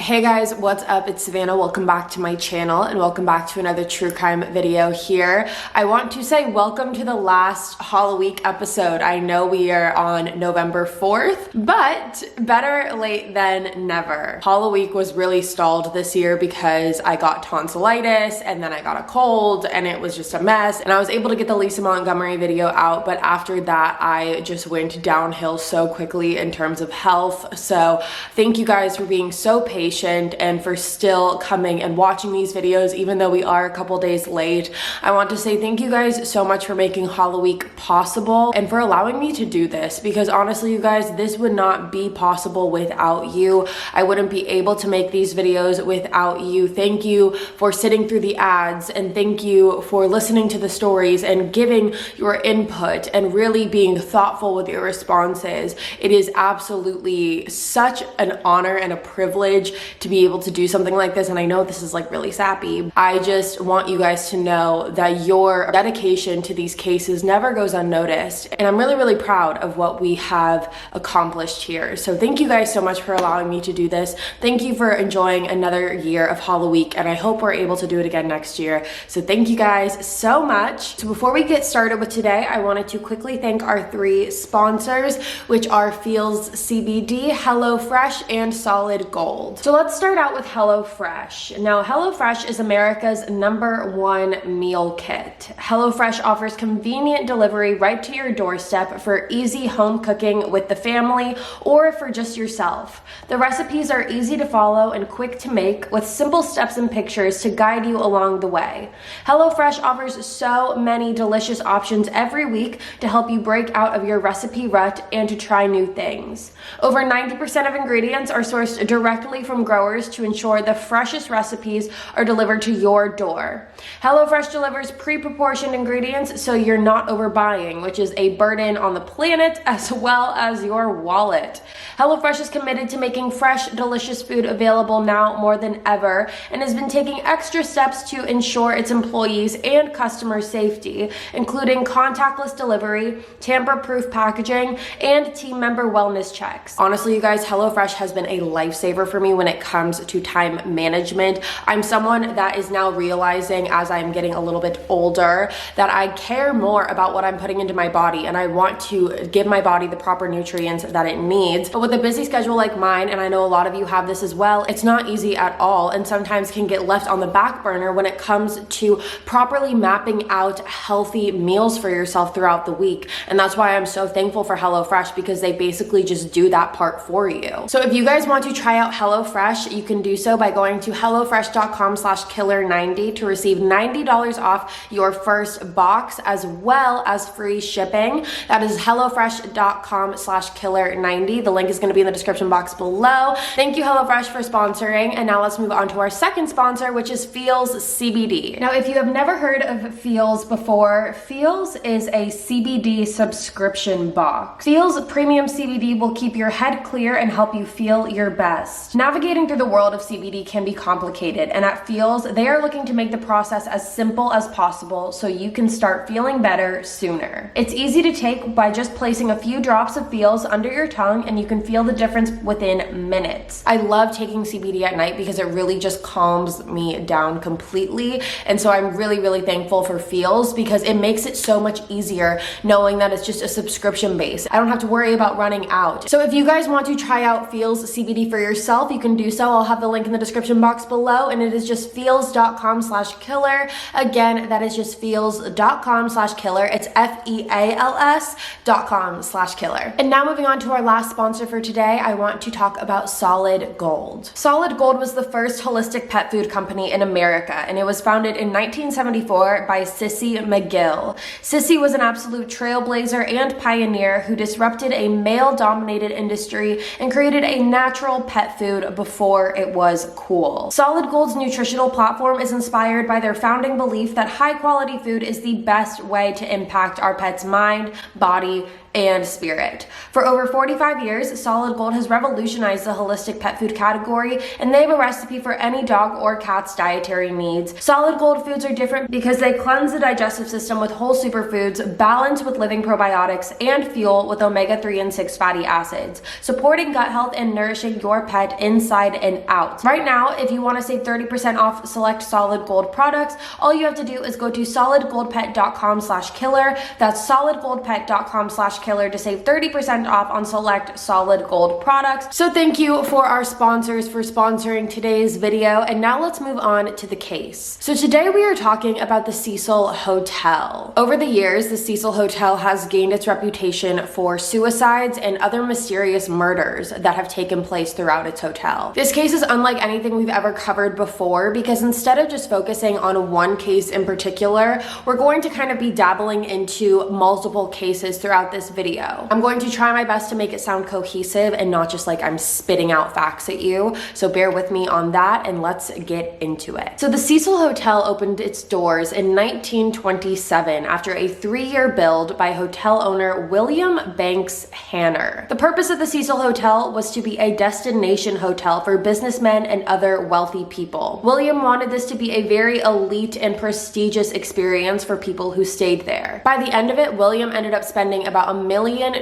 Hey guys, what's up? It's Savannah. Welcome back to my channel and welcome back to another true crime video here. I want to say welcome to the last HALLOWEEK episode. I know we are on November 4th, but better late than never. HALLOWEEK was really stalled this year because I got tonsillitis and then I got a cold and it was just a mess, and I was able to get the Lisa Montgomery video out, but after that I just went downhill so quickly in terms of health. So thank you guys for being so patient and for still coming and watching these videos even though we are a couple days late. I want to say thank you guys so much for making HALLOWEEK possible and for allowing me to do this, because honestly you guys, this would not be possible without you. I wouldn't be able to make these videos without you. Thank you for sitting through the ads, and thank you for listening to the stories and giving your input and really being thoughtful with your responses. It is absolutely such an honor and a privilege to be able to do something like this, and I know this is like really sappy. I just want you guys to know that your dedication to these cases never goes unnoticed, and I'm really proud of what we have accomplished here. So thank you guys so much for allowing me to do this. Thank you for enjoying another year of HALLOWEEK, and I hope we're able to do it again next year. So thank you guys so much. So before we get started with today, I wanted to quickly thank our three sponsors, which are Feels CBD, HelloFresh, and Solid Gold. So let's start out with HelloFresh. Now, HelloFresh is America's #1 meal kit. HelloFresh offers convenient delivery right to your doorstep for easy home cooking with the family or for just yourself. The recipes are easy to follow and quick to make, with simple steps and pictures to guide you along the way. HelloFresh offers so many delicious options every week to help you break out of your recipe rut and to try new things. Over 90% of ingredients are sourced directly from growers to ensure the freshest recipes are delivered to your door. HelloFresh delivers pre-proportioned ingredients so you're not overbuying, which is a burden on the planet as well as your wallet. HelloFresh is committed to making fresh, delicious food available now more than ever, and has been taking extra steps to ensure its employees and customer safety, including contactless delivery, tamper-proof packaging, and team member wellness checks. Honestly, you guys, HelloFresh has been a lifesaver for me when it comes to time management. I'm someone that is now realizing, as I'm getting a little bit older, that I care more about what I'm putting into my body, and I want to give my body the proper nutrients that it needs. But with a busy schedule like mine, and I know a lot of you have this as well, it's not easy at all, and sometimes can get left on the back burner when it comes to properly mapping out healthy meals for yourself throughout the week. And that's why I'm so thankful for HelloFresh, because they basically just do that part for you. So if you guys want to try out HelloFresh, you can do so by going to hellofresh.com/killer90 to receive $90 off your first box as well as free shipping. That is hellofresh.com/killer90. The link is going to be in the description box below. Thank you, HelloFresh, for sponsoring. And now let's move on to our second sponsor, which is Feels CBD. Now, if you have never heard of Feels before, Feels is a CBD subscription box. Feels Premium CBD will keep your head clear and help you feel your best. Navigating through the world of CBD can be complicated, and at Feels, they are looking to make the process as simple as possible so you can start feeling better sooner. It's easy to take by just placing a few drops of Feels under your tongue, and you can feel the difference within minutes. I love taking CBD at night because it really just calms me down completely, and so I'm really thankful for Feels because it makes it so much easier knowing that it's just a subscription base. I don't have to worry about running out. So if you guys want to try out Feels CBD for yourself, you can do so. I'll have the link in the description box below, and it is just feels.com/killer. Again, that is just feels.com/killer. It's FEALS.com/killer. And now moving on to our last sponsor for today, I want to talk about Solid Gold. Solid Gold was the first holistic pet food company in America, and it was founded in 1974 by Cecil McGill. Cecil was an absolute trailblazer and pioneer who disrupted a male-dominated industry and created a natural pet food before it was cool. Solid Gold's nutritional platform is inspired by their founding belief that high-quality food is the best way to impact our pet's mind, body, and spirit. For over 45 years, Solid Gold has revolutionized the holistic pet food category, and they have a recipe for any dog or cat's dietary needs. Solid Gold foods are different because they cleanse the digestive system with whole superfoods, balance with living probiotics, and fuel with omega-3 and 6 fatty acids, supporting gut health and nourishing your pet inside and out. Right now, if you want to save 30% off select Solid Gold products, all you have to do is go to solidgoldpet.com/killer. That's solidgoldpet.com/killer to save 30% off on select Solid Gold products. So thank you for our sponsors for sponsoring today's video, and now let's move on to the case. So today we are talking about the Cecil Hotel. Over the years, the Cecil Hotel has gained its reputation for suicides and other mysterious murders that have taken place throughout its hotel. This case is unlike anything we've ever covered before because instead of just focusing on one case in particular, we're going to kind of be dabbling into multiple cases throughout this video. I'm going to try my best to make it sound cohesive and not just like I'm spitting out facts at you, so bear with me on that and let's get into it. So the Cecil Hotel opened its doors in 1927 after a 3-year build by hotel owner William Banks Hanner. The purpose of the Cecil Hotel was to be a destination hotel for businessmen and other wealthy people. William wanted this to be a very elite and prestigious experience for people who stayed there. By the end of it, William ended up spending about $1 million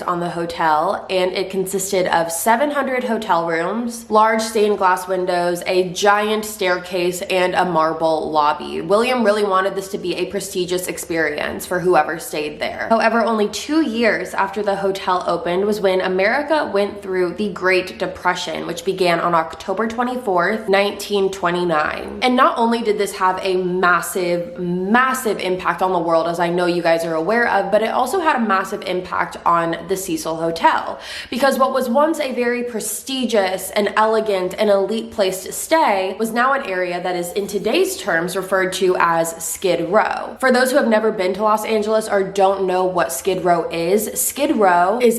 on the hotel, and it consisted of 700 hotel rooms, large stained glass windows, a giant staircase, and a marble lobby. William really wanted this to be a prestigious experience for whoever stayed there. However, only 2 years after the hotel opened was when America went through the Great Depression, which began on October 24th, 1929. And not only did this have a massive impact on the world, as I know you guys are aware of, but it also had a massive impact on the Cecil Hotel, because what was once a very prestigious and elegant and elite place to stay was now an area that is in today's terms referred to as Skid Row. For those who have never been to Los Angeles or don't know what Skid Row is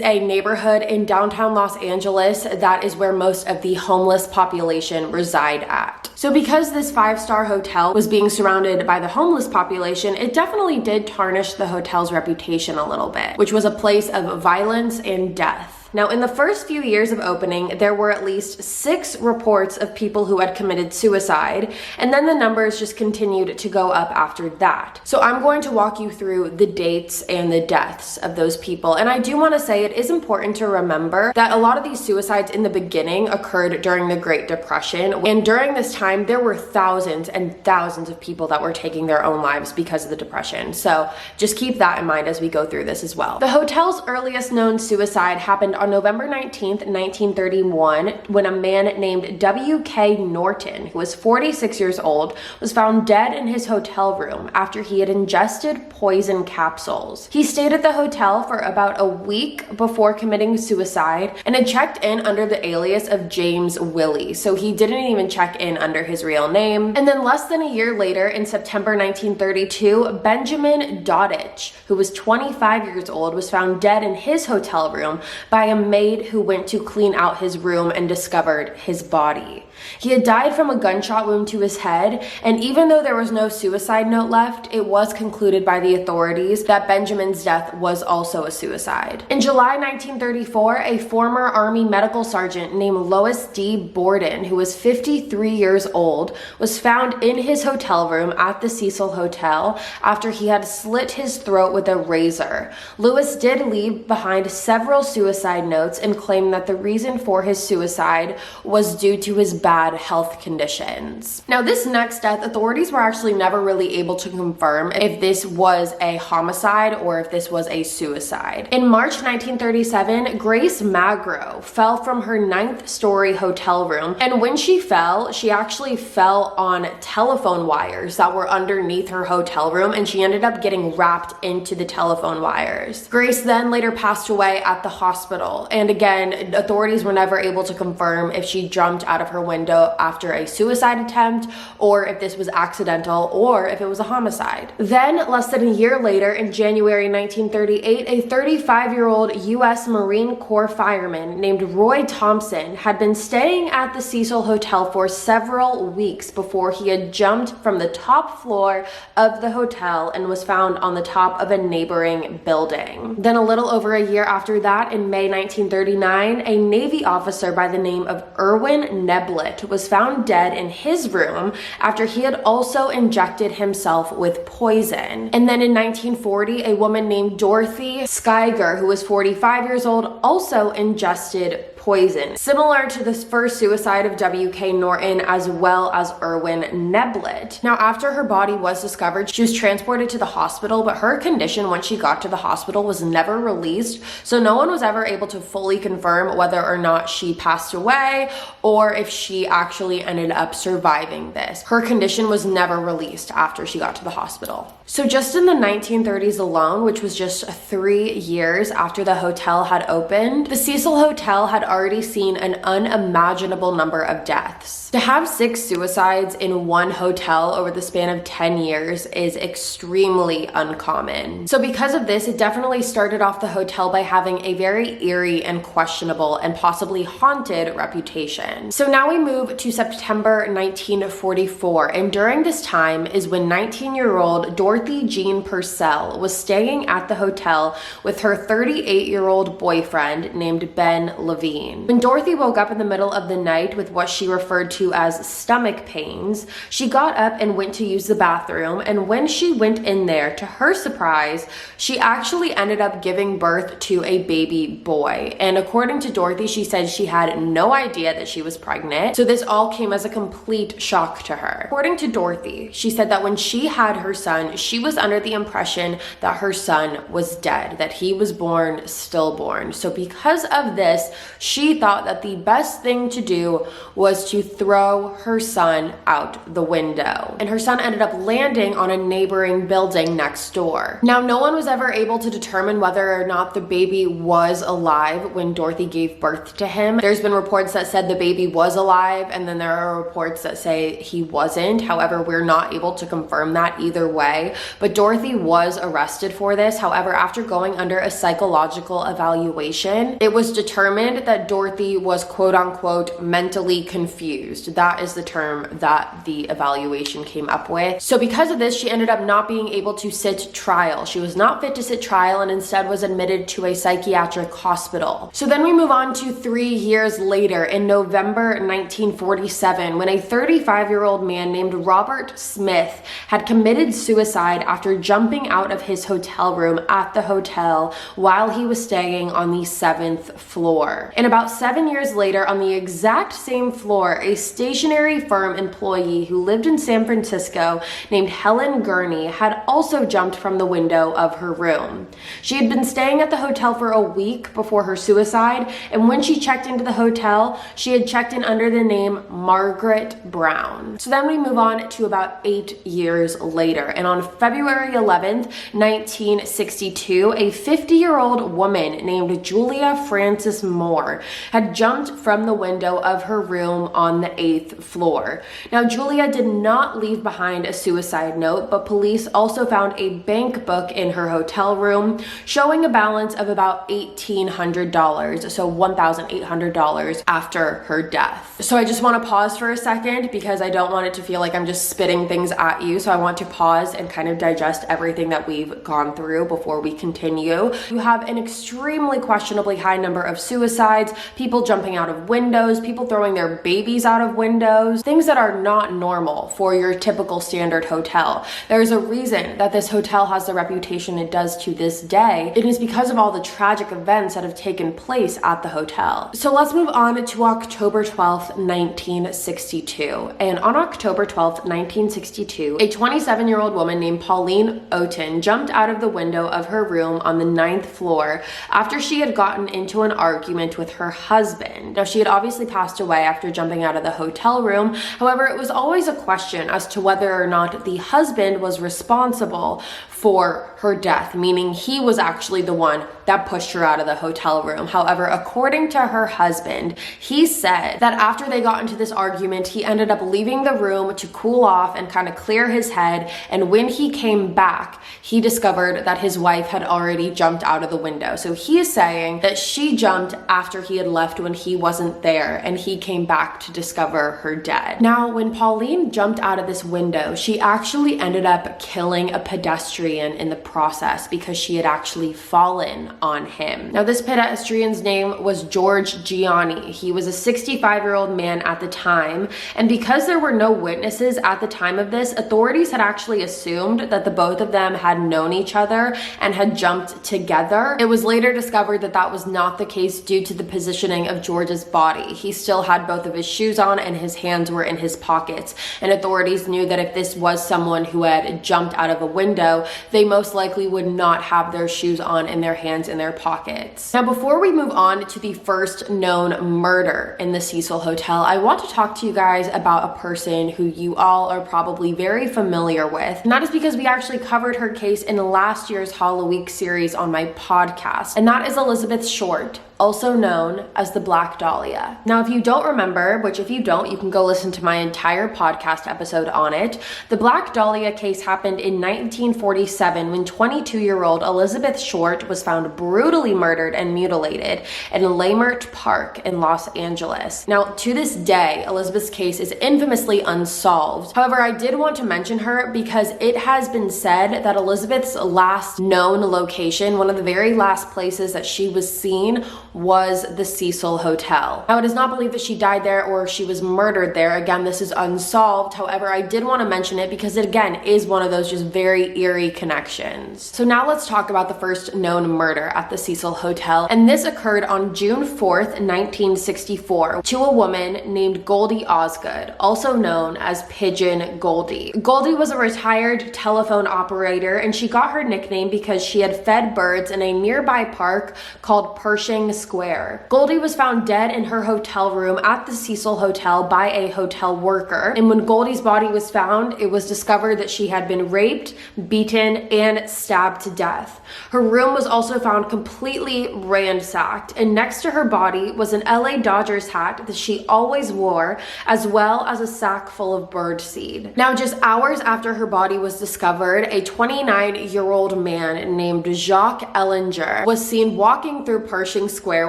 a neighborhood in downtown Los Angeles that is where most of the homeless population reside at. So because this 5-star hotel was being surrounded by the homeless population, it definitely did tarnish the hotel's reputation a little bit, which was a place of violence and death. Now, in the first few years of opening, there were at least 6 reports of people who had committed suicide, and then the numbers just continued to go up after that. So I'm going to walk you through the dates and the deaths of those people. And I do want to say it is important to remember that a lot of these suicides in the beginning occurred during the Great Depression. And during this time, there were thousands and thousands of people that were taking their own lives because of the Depression. So just keep that in mind as we go through this as well. The hotel's earliest known suicide happened on November 19th, 1931, when a man named W.K. Norton, who was 46 years old, was found dead in his hotel room after he had ingested poison capsules. He stayed at the hotel for about a week before committing suicide and had checked in under the alias of James Willie, so he didn't even check in under his real name. And then less than a year later, in September 1932, Benjamin Dodich, who was 25 years old, was found dead in his hotel room by a maid who went to clean out his room and discovered his body. He had died from a gunshot wound to his head, and even though there was no suicide note left, it was concluded by the authorities that Benjamin's death was also a suicide. In July 1934, a former Army medical sergeant named Lois D. Borden, who was 53 years old, was found in his hotel room at the Cecil Hotel after he had slit his throat with a razor. Lewis did leave behind several suicide notes and claimed that the reason for his suicide was due to his bad health conditions. Now, this next death, authorities were actually never really able to confirm if this was a homicide or if this was a suicide. In March 1937, Grace Magro fell from her 9th-story hotel room, and when she fell, she actually fell on telephone wires that were underneath her hotel room, and she ended up getting wrapped into the telephone wires. Grace then later passed away at the hospital. hospital. And again, authorities were never able to confirm if she jumped out of her window after a suicide attempt, or if this was accidental, or if it was a homicide. Then, less than a year later, in January 1938, a 35-year-old U.S. Marine Corps fireman named Roy Thompson had been staying at the Cecil Hotel for several weeks before he had jumped from the top floor of the hotel and was found on the top of a neighboring building. Then a little over a year after that, in May 1939, a Navy officer by the name of Erwin Neblett was found dead in his room after he had also injected himself with poison. And then in 1940, a woman named Dorothy Schuyger, who was 45 years old, also ingested poison, similar to this first suicide of W.K. Norton as well as Erwin Neblett. Now, after her body was discovered, she was transported to the hospital, but her condition when she got to the hospital was never released, so no one was ever able to fully confirm whether or not she passed away or if she actually ended up surviving this. Her condition was never released after she got to the hospital. So just in the 1930s alone, which was just 3 years after the hotel had opened, the Cecil Hotel had already seen an unimaginable number of deaths. To have 6 suicides in one hotel over the span of 10 years is extremely uncommon. So because of this, it definitely started off the hotel by having a very eerie and questionable and possibly haunted reputation. So now we move to September 1944, and during this time is when 19-year-old Dorothy Jean Purcell was staying at the hotel with her 38-year-old boyfriend named Ben Levine. When Dorothy woke up in the middle of the night with what she referred to as stomach pains, she got up and went to use the bathroom, and when she went in there, to her surprise, she actually ended up giving birth to a baby boy. And according to Dorothy, she said she had no idea that she was pregnant, so this all came as a complete shock to her. According to Dorothy, she said that when she had her son, she was under the impression that her son was dead, that he was born stillborn. So because of this, she thought that the best thing to do was to throw her son out the window. And her son ended up landing on a neighboring building next door. Now, no one was ever able to determine whether or not the baby was alive when Dorothy gave birth to him. There's been reports that said the baby was alive, and then there are reports that say he wasn't. However, we're not able to confirm that either way. But Dorothy was arrested for this. However, after going under a psychological evaluation, it was determined that Dorothy was quote unquote mentally confused. That is the term that the evaluation came up with. So because of this, she ended up not being able to sit trial. She was not fit to sit trial and instead was admitted to a psychiatric hospital. So then we move on to 3 years later in November 1947, when a 35-year-old man named Robert Smith had committed suicide after jumping out of his hotel room at the hotel while he was staying on the 7th floor. And about 7 years later, on the exact same floor, a stationery firm employee who lived in San Francisco named Helen Gurney had also jumped from the window of her room. She had been staying at the hotel for a week before her suicide, and when she checked into the hotel, she had checked in under the name Margaret Brown. So then we move on to about 8 years later, and on February 11th, 1962, a 50-year-old woman named Julia Frances Moore had jumped from the window of her room on the 8th floor. Now, Julia did not leave behind a suicide note, but police also found a bank book in her hotel room showing a balance of about $1,800, so $1,800 after her death. So I just want to pause for a second because I don't want it to feel like I'm just spitting things at you. So I want to pause and kind of digest everything that we've gone through before we continue. You have an extremely questionably high number of suicides, people jumping out of windows, people throwing their babies out of windows, things that are not normal for your typical standard hotel. There's a reason that this hotel has the reputation it does to this day. It is because of all the tragic events that have taken place at the hotel. So let's move on to October 12th, 1962. And on October 12th, 1962, a 27-year-old woman named Pauline Oten jumped out of the window of her room on the 9th floor after she had gotten into an argument with her husband. Now, she had obviously passed away after jumping out of the hotel room. However, it was always a question as to whether or not the husband was responsible for her death, meaning he was actually the one that pushed her out of the hotel room. However, according to her husband, he said that after they got into this argument, he ended up leaving the room to cool off and kind of clear his head. And when he came back, he discovered that his wife had already jumped out of the window. So he is saying that she jumped after he had left when he wasn't there, and he came back to discover her dead. Now, when Pauline jumped out of this window, she actually ended up killing a pedestrian in the process because she had actually fallen on him. Now, this pedestrian's name was George Gianni. He was a 65-year-old man at the time, and because there were no witnesses at the time of this, authorities had actually assumed that the both of them had known each other and had jumped together. It was later discovered that that was not the case due to the positioning of George's body. He still had both of his shoes on and his hands were in his pockets, and authorities knew that if this was someone who had jumped out of a window, they most likely would not have their shoes on and their hands in their pockets. Now, before we move on to the first known murder in the Cecil Hotel, I want to talk to you guys about a person who you all are probably very familiar with. And that is because we actually covered her case in last year's HALLOWEEK series on my podcast, and that is Elizabeth Short, also known as the Black Dahlia. Now, if you don't remember, which if you don't, you can go listen to my entire podcast episode on it. The Black Dahlia case happened in 1947 when 22-year-old Elizabeth Short was found brutally murdered and mutilated in Leimert Park in Los Angeles. Now, to this day, Elizabeth's case is infamously unsolved. However, I did want to mention her because it has been said that Elizabeth's last known location, one of the very last places that she was seen, was the Cecil Hotel. Now, it is not believed that she died there or she was murdered there. Again, this is unsolved. However, I did want to mention it because it again is one of those just very eerie connections. So now let's talk about the first known murder at the Cecil Hotel. And this occurred on June 4th, 1964 to a woman named Goldie Osgood, also known as Pigeon Goldie. Goldie was a retired telephone operator, and she got her nickname because she had fed birds in a nearby park called Pershing Square. Goldie was found dead in her hotel room at the Cecil Hotel by a hotel worker, and when Goldie's body was found, it was discovered that she had been raped, beaten, and stabbed to death. Her room was also found completely ransacked, and next to her body was an LA Dodgers hat that she always wore, as well as a sack full of birdseed. Now, just hours after her body was discovered, a 29-year-old man named Jacques Ellinger was seen walking through Pershing Square,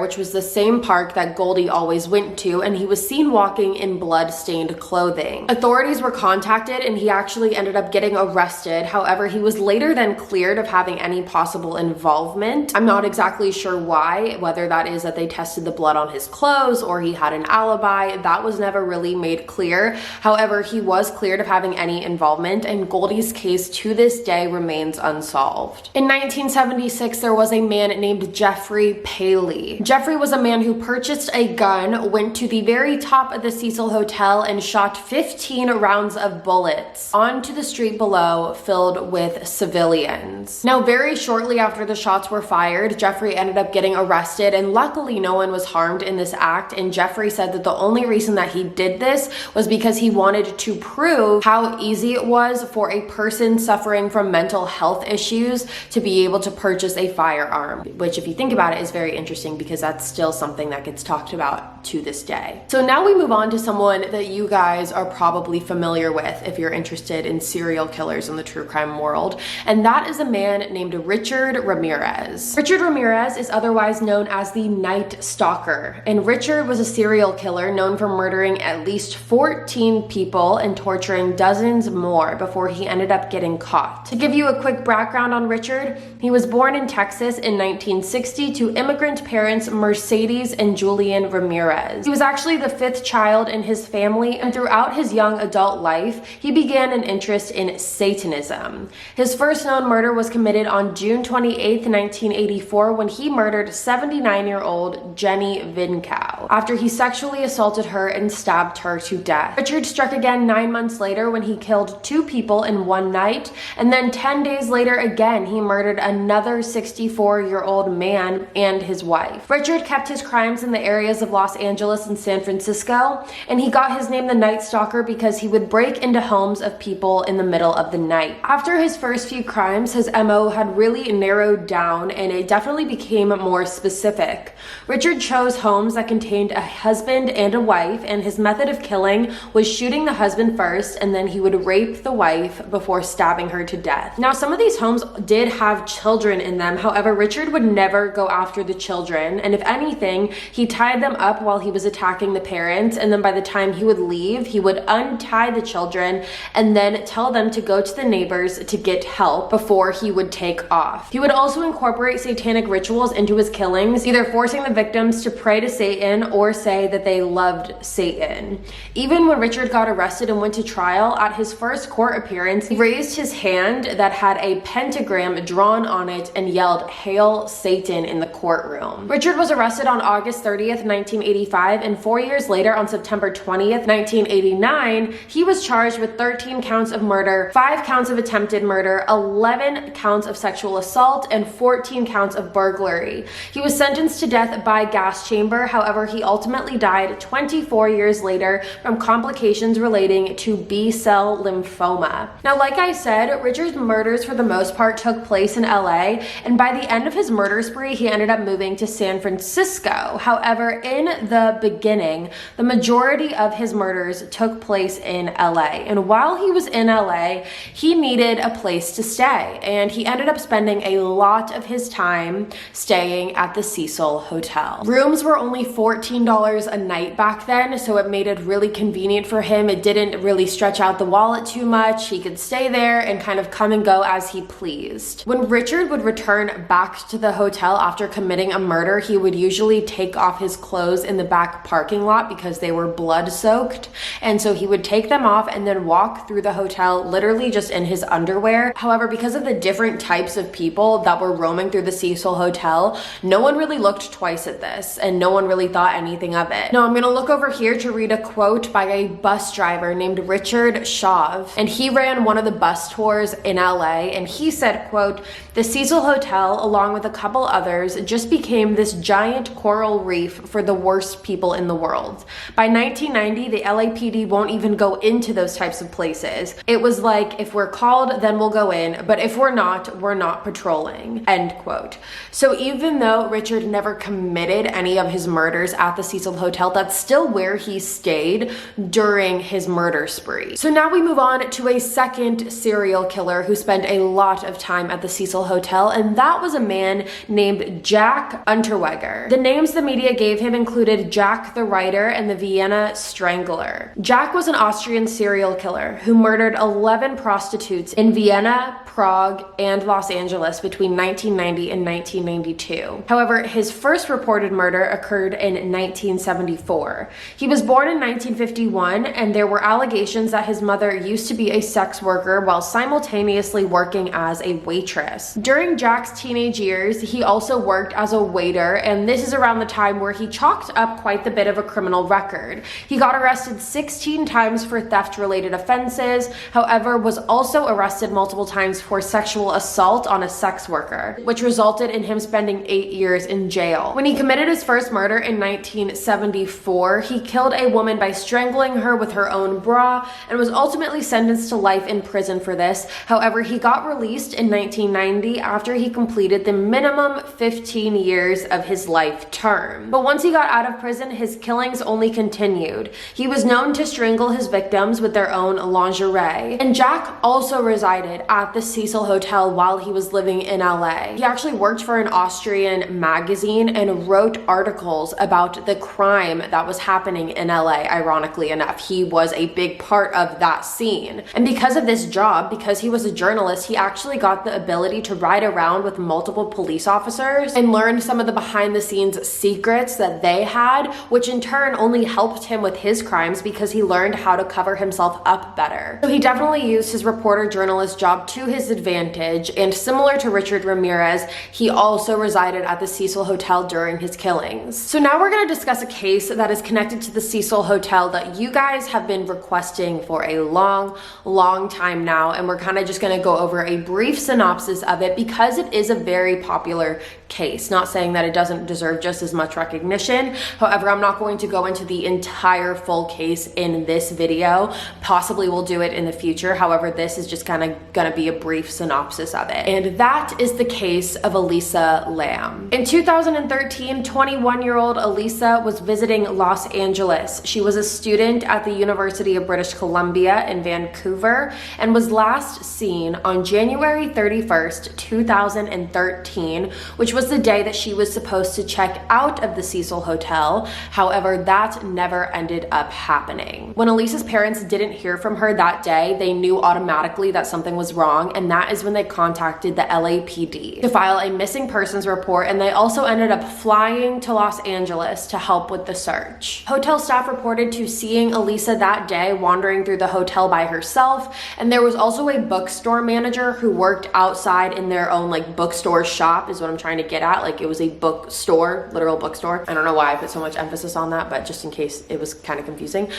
which was the same park that Goldie always went to, and he was seen walking in blood-stained clothing. Authorities were contacted, and he actually ended up getting arrested. However, he was later then cleared of having any possible involvement. I'm not exactly sure why, whether that is that they tested the blood on his clothes or he had an alibi. That was never really made clear. However, he was cleared of having any involvement, and Goldie's case to this day remains unsolved. In 1976, there was a man named Jeffrey Paley. Jeffrey was a man who purchased a gun, went to the very top of the Cecil Hotel, and shot 15 rounds of bullets onto the street below filled with civilians. Now, very shortly after the shots were fired, Jeffrey ended up getting arrested, and luckily no one was harmed in this act, and Jeffrey said that the only reason that he did this was because he wanted to prove how easy it was for a person suffering from mental health issues to be able to purchase a firearm, which, if you think about it, is very interesting because that's still something that gets talked about to this day. So now we move on to someone that you guys are probably familiar with if you're interested in serial killers in the true crime world, and that is a man named Richard Ramirez. Richard Ramirez is otherwise known as the Night Stalker, and Richard was a serial killer known for murdering at least 14 people and torturing dozens more before he ended up getting caught. To give you a quick background on Richard, he was born in Texas in 1960 to immigrant parents Mercedes and Julian Ramirez. He was actually the 5th child in his family, and throughout his young adult life, he began an interest in Satanism. His first known murder was committed on June 28, 1984, when he murdered 79-year-old Jenny Vincow after he sexually assaulted her and stabbed her to death. Richard struck again 9 months later when he killed 2 people in one night, and then 10 days later again he murdered another 64-year-old man and his wife. life. Richard kept his crimes in the areas of Los Angeles and San Francisco, and he got his name the Night Stalker because he would break into homes of people in the middle of the night. After his first few crimes, his MO had really narrowed down and it definitely became more specific. Richard chose homes that contained a husband and a wife, and his method of killing was shooting the husband first, and then he would rape the wife before stabbing her to death. Now, some of these homes did have children in them. However, Richard would never go after the children, and if anything, he tied them up while he was attacking the parents, and then by the time he would leave, he would untie the children and then tell them to go to the neighbors to get help before he would take off. He would also incorporate satanic rituals into his killings, either forcing the victims to pray to Satan or say that they loved Satan. Even when Richard got arrested and went to trial, at his first court appearance, he raised his hand that had a pentagram drawn on it and yelled, "Hail Satan," in the courtroom. Richard was arrested on August 30th, 1985, and 4 years later, on September 20th, 1989, he was charged with 13 counts of murder, 5 counts of attempted murder, 11 counts of sexual assault, and 14 counts of burglary. He was sentenced to death by gas chamber. However, he ultimately died 24 years later from complications relating to B-cell lymphoma. Now, like I said, Richard's murders for the most part took place in LA, and by the end of his murder spree, he ended up moving to San Francisco. However, in the beginning, the majority of his murders took place in LA, and while he was in LA, he needed a place to stay, and he ended up spending a lot of his time staying at the Cecil Hotel. Rooms were only $14 a night back then, so it made it really convenient for him. It didn't really stretch out the wallet too much. He could stay there and kind of come and go as he pleased. When Richard would return back to the hotel after committing a murder, he would usually take off his clothes in the back parking lot because they were blood soaked, and so he would take them off and then walk through the hotel literally just in his underwear. However, because of the different types of people that were roaming through the Cecil Hotel, no one really looked twice at this, and no one really thought anything of it. Now, I'm gonna look over here to read a quote by a bus driver named Richard Shaw, and he ran one of the bus tours in LA, and he said, quote, "The Cecil Hotel, along with a couple others, just became this giant coral reef for the worst people in the world. By 1990, the LAPD won't even go into those types of places. It was like, if we're called, then we'll go in, but if we're not patrolling," end quote. So even though Richard never committed any of his murders at the Cecil Hotel, that's still where he stayed during his murder spree. So now we move on to a second serial killer who spent a lot of time at the Cecil Hotel, and that was a man named Jack Unterweger. The names the media gave him included Jack the Writer and the Vienna Strangler. Jack was an Austrian serial killer who murdered 11 prostitutes in Vienna, Prague, and Los Angeles between 1990 and 1992. However, his first reported murder occurred in 1974. He was born in 1951, and there were allegations that his mother used to be a sex worker while simultaneously working as a waitress. During Jack's teenage years, he also worked as a waiter, and this is around the time where he chalked up quite the bit of a criminal record. He got arrested 16 times for theft-related offenses, however, was also arrested multiple times for sexual assault on a sex worker, which resulted in him spending 8 years in jail. When he committed his first murder in 1974, he killed a woman by strangling her with her own bra and was ultimately sentenced to life in prison for this. However, he got released in 1990 after he completed the minimum 15 years of his life term. But once he got out of prison, his killings only continued. He was known to strangle his victims with their own lingerie. And Jack also resided at the Cecil Hotel while he was living in LA. He actually worked for an Austrian magazine and wrote articles about the crime that was happening in LA. Ironically enough, he was a big part of that scene. And because of this job, because he was a journalist, he actually got the ability to ride around with multiple police officers and learn some of the behind the scenes secrets that they had, which in turn only helped him with his crimes because he learned how to cover himself up better. So he definitely used his reporter journalist job to his advantage, and similar to Richard Ramirez, he also resided at the Cecil Hotel during his killings. So now we're going to discuss a case that is connected to the Cecil Hotel that you guys have been requesting for a long time now, and we're kind of just going to go over a brief synopsis of it because it is a very popular case. Not saying that it doesn't deserve just as much recognition. However, I'm not going to go into the entire full case in this video. Possibly we'll do it in the future. However, this is just kind of gonna be a brief synopsis of it. And that is the case of Elisa Lam. In 2013, 21-year-old Elisa was visiting Los Angeles. She was a student at the University of British Columbia in Vancouver and was last seen on January 31st, 2013, which was the day that she was supposed to check out of the Cecil Hotel. However, that never ended up happening. When Elisa's parents didn't hear from her that day, they knew automatically that something was wrong, and that is when they contacted the LAPD to file a missing persons report, and they also ended up flying to Los Angeles to help with the search. Hotel staff reported to seeing Elisa that day wandering through the hotel by herself, and there was also a bookstore manager who worked outside in their own like bookstore shop, is what I'm trying to get at. Like, it was a bookstore, literal bookstore. I don't know why I put so much emphasis on that, but just in case it was kind of confusing.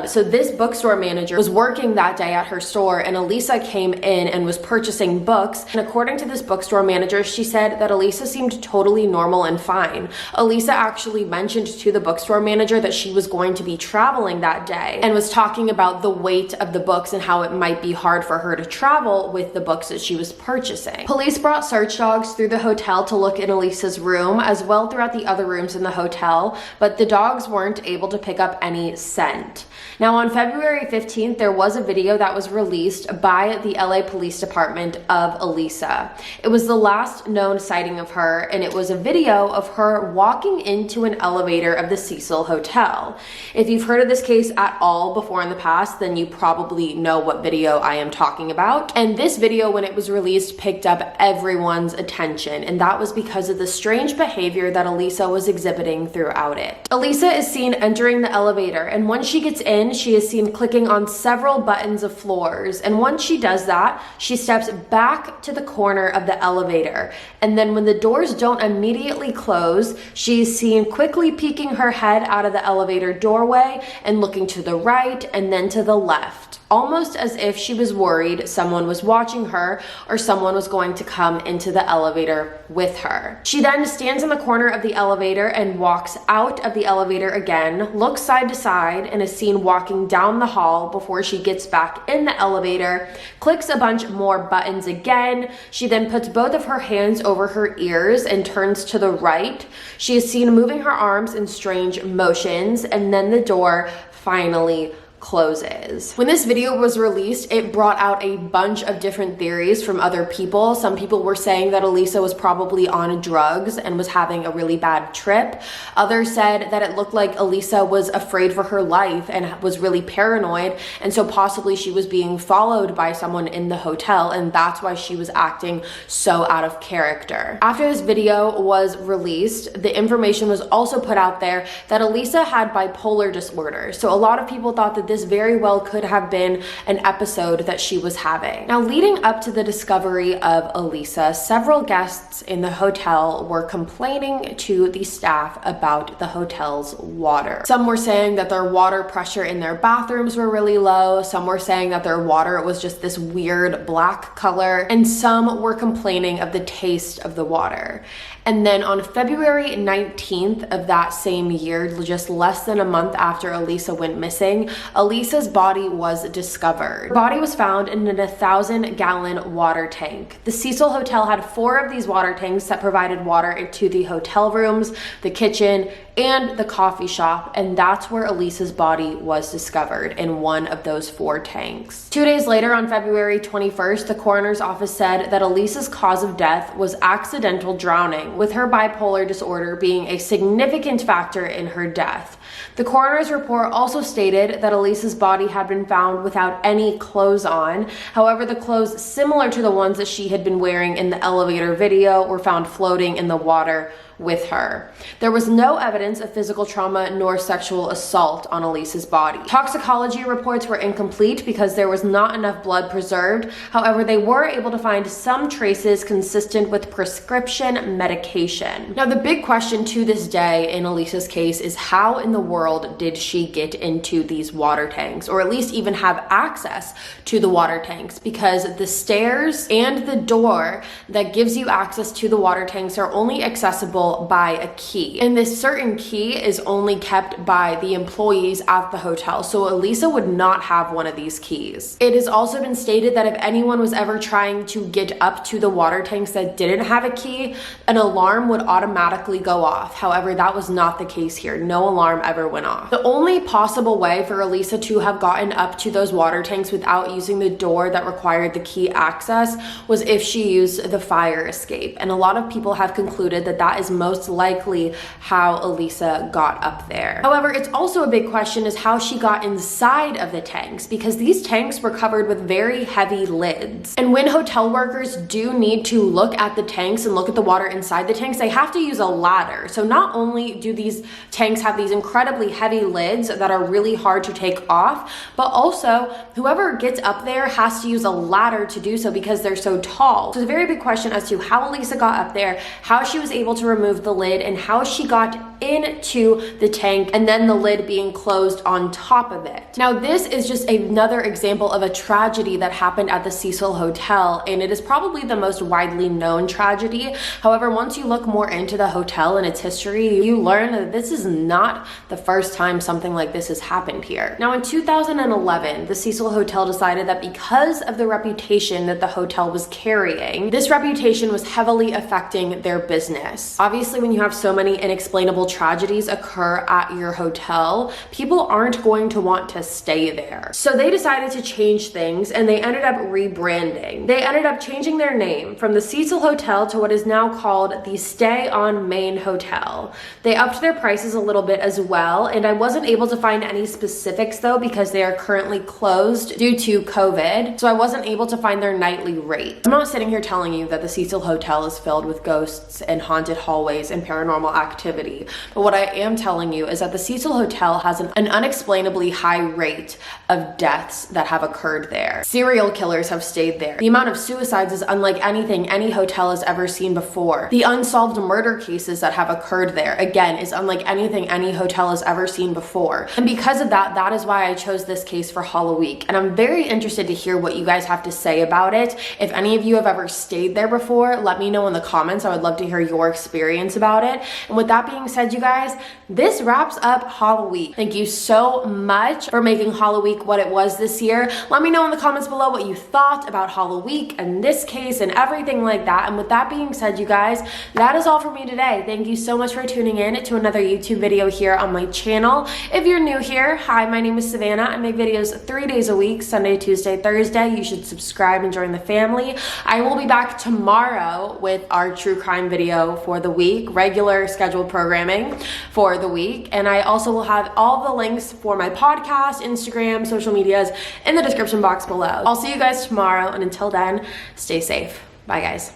So this bookstore manager was working that day at her store, and Elisa came in and was purchasing books. And according to this bookstore manager, she said that Elisa seemed totally normal and fine. Elisa actually mentioned to the bookstore manager that she was going to be traveling that day and was talking about the weight of the books and how it might be hard for her to travel with the books that she was purchasing. Police brought search dogs through the hotel to look in Elisa's room as well throughout the other rooms in the hotel, but the dogs weren't able to pick up any scent. Now, on February 15th, there was a video that was released by the LA Police Department of Elisa. It was the last known sighting of her, and it was a video of her walking into an elevator of the Cecil Hotel. If you've heard of this case at all before in the past, then you probably know what video I am talking about. And this video, when it was released, picked up everyone's attention, and that was because of the strange behavior that Elisa was exhibiting throughout it. Elisa is seen entering the elevator, and once she gets in, she is seen clicking on several buttons of floors, and once she does that, she steps back to the corner of the elevator, and then when the doors don't immediately close, she is seen quickly peeking her head out of the elevator doorway and looking to the right and then to the left, almost as if she was worried someone was watching her or someone was going to come into the elevator with her. She then stands in the corner of the elevator and walks out of the elevator again, looks side to side, and is seen walking down the hall before she gets back in the elevator, clicks a bunch more buttons again. She then puts both of her hands over her ears and turns to the right. She is seen moving her arms in strange motions, and then the door finally closes. When this video was released, it brought out a bunch of different theories from other people. Some people were saying that Elisa was probably on drugs and was having a really bad trip. Others said that it looked like Elisa was afraid for her life and was really paranoid, and so possibly she was being followed by someone in the hotel, and that's why she was acting so out of character. After this video was released, the information was also put out there that Elisa had bipolar disorder. So a lot of people thought that this very well could have been an episode that she was having. Now, leading up to the discovery of Elisa, several guests in the hotel were complaining to the staff about the hotel's water. Some were saying that their water pressure in their bathrooms were really low. Some were saying that their water was just this weird black color, and some were complaining of the taste of the water. And then on February 19th of that same year, just less than a month after Elisa went missing, Elisa's body was discovered. Her body was found in a 1,000-gallon water tank. The Cecil Hotel had 4 of these water tanks that provided water to the hotel rooms, the kitchen, and the coffee shop, and that's where Elisa's body was discovered, in one of those 4 tanks. 2 days later, on February 21st, the coroner's office said that Elisa's cause of death was accidental drowning, with her bipolar disorder being a significant factor in her death. The coroner's report also stated that Elisa's body had been found without any clothes on. However, the clothes similar to the ones that she had been wearing in the elevator video were found floating in the water with her. There was no evidence of physical trauma nor sexual assault on Elisa's body. Toxicology reports were incomplete because there was not enough blood preserved. However, they were able to find some traces consistent with prescription medication. Now, the big question to this day in Elisa's case is how in the world did she get into these water tanks, or at least even have access to the water tanks, because the stairs and the door that gives you access to the water tanks are only accessible people buy a key. And this certain key is only kept by the employees at the hotel. So Elisa would not have one of these keys. It has also been stated that if anyone was ever trying to get up to the water tanks that didn't have a key, an alarm would automatically go off. However, that was not the case here. No alarm ever went off. The only possible way for Elisa to have gotten up to those water tanks without using the door that required the key access was if she used the fire escape. And a lot of people have concluded that that is most likely how Elisa got up there. However, it's also a big question is how she got inside of the tanks, because these tanks were covered with very heavy lids. And when hotel workers do need to look at the tanks and look at the water inside the tanks, they have to use a ladder. So not only do these tanks have these incredibly heavy lids that are really hard to take off, but also whoever gets up there has to use a ladder to do so because they're so tall. So it's a very big question as to how Elisa got up there, how she was able to remove the lid, and how she got into the tank and then the lid being closed on top of it. Now, this is just another example of a tragedy that happened at the Cecil Hotel, and it is probably the most widely known tragedy. However, once you look more into the hotel and its history, you learn that this is not the first time something like this has happened here. Now, in 2011, the Cecil Hotel decided that because of the reputation that the hotel was carrying, this reputation was heavily affecting their business. Obviously, when you have so many inexplainable tragedies occur at your hotel, people aren't going to want to stay there. So they decided to change things, and they ended up rebranding. They ended up changing their name from the Cecil Hotel to what is now called the Stay on Main Hotel. They upped their prices a little bit as well, and I wasn't able to find any specifics though because they are currently closed due to COVID, so I wasn't able to find their nightly rate. I'm not sitting here telling you that the Cecil Hotel is filled with ghosts and haunted hallways and paranormal activity, but what I am telling you is that the Cecil Hotel has an unexplainably high rate of deaths that have occurred there. Serial killers have stayed there. The amount of suicides is unlike anything any hotel has ever seen before. The unsolved murder cases that have occurred there, again, is unlike anything any hotel has ever seen before. And because of that, that is why I chose this case for HALLOWEEK. And I'm very interested to hear what you guys have to say about it. If any of you have ever stayed there before, let me know in the comments. I would love to hear your experience about it. And with that being said, you guys, this wraps up HALLOWEEK. Thank you so much for making HALLOWEEK what it was this year. Let me know in the comments below what you thought about HALLOWEEK and this case and everything like that. And with that being said, you guys, that is all for me today. Thank you so much for tuning in to another YouTube video here on my channel. If you're new here, hi, my name is Savannah. I make videos 3 days a week, Sunday, Tuesday, Thursday. You should subscribe and join the family. I will be back tomorrow with our true crime video for the week, regular scheduled programming for the week. And I also will have all the links for my podcast, Instagram, social medias in the description box below. I'll see you guys tomorrow, and until then, stay safe. Bye, guys.